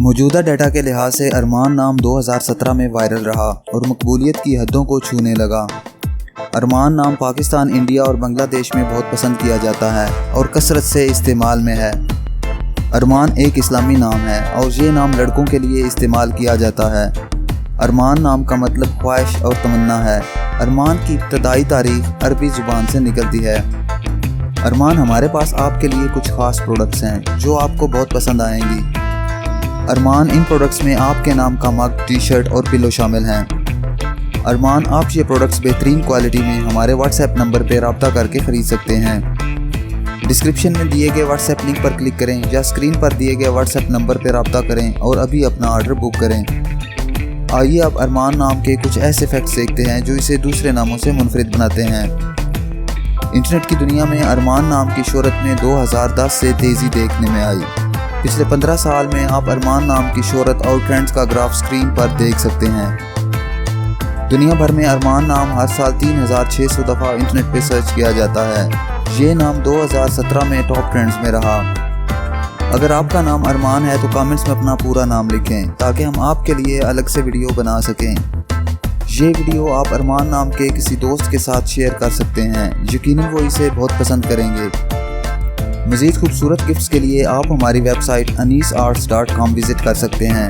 موجودہ ڈیٹا کے لحاظ سے ارمان نام 2017 میں وائرل رہا اور مقبولیت کی حدوں کو چھونے لگا۔ ارمان نام پاکستان، انڈیا اور بنگلہ دیش میں بہت پسند کیا جاتا ہے اور کثرت سے استعمال میں ہے۔ ارمان ایک اسلامی نام ہے اور یہ نام لڑکوں کے لیے استعمال کیا جاتا ہے۔ ارمان نام کا مطلب خواہش اور تمنا ہے۔ ارمان کی ابتدائی تاریخ عربی زبان سے نکلتی ہے۔ ارمان ہمارے پاس آپ کے لیے کچھ خاص پروڈکٹس ہیں جو آپ کو بہت پسند آئیں گی۔ ارمان ان پروڈکٹس میں آپ کے نام کا مگ، ٹی شرٹ اور پلو شامل ہیں۔ ارمان آپ یہ پروڈکٹس بہترین کوالٹی میں ہمارے واٹس ایپ نمبر پہ رابطہ کر کے خرید سکتے ہیں۔ ڈسکرپشن میں دیے گئے واٹس ایپ لنک پر کلک کریں یا اسکرین پر دیے گئے واٹس ایپ نمبر پہ رابطہ کریں اور ابھی اپنا آرڈر بک کریں۔ آئیے اب ارمان نام کے کچھ ایسے فیکٹس دیکھتے ہیں جو اسے دوسرے ناموں سے منفرد بناتے ہیں۔ انٹرنیٹ کی دنیا میں ارمان نام کی شہرت میں 2010 سے تیزی دیکھنے میں آئی۔ پچھلے 15 سال میں آپ ارمان نام کی شہرت اور ٹرینڈز کا گراف سکرین پر دیکھ سکتے ہیں۔ دنیا بھر میں ارمان نام ہر سال 3600 دفعہ انٹرنیٹ پہ سرچ کیا جاتا ہے۔ یہ نام 2017 میں ٹاپ ٹرینڈز میں رہا۔ اگر آپ کا نام ارمان ہے تو کامنٹس میں اپنا پورا نام لکھیں تاکہ ہم آپ کے لیے الگ سے ویڈیو بنا سکیں۔ یہ ویڈیو آپ ارمان نام کے کسی دوست کے ساتھ شیئر کر سکتے ہیں، یقیناً وہ اسے بہت پسند کریں گے۔ مزید خوبصورت گفٹس کے لیے آپ ہماری ویب سائٹ anisarts.com وزٹ کر سکتے ہیں۔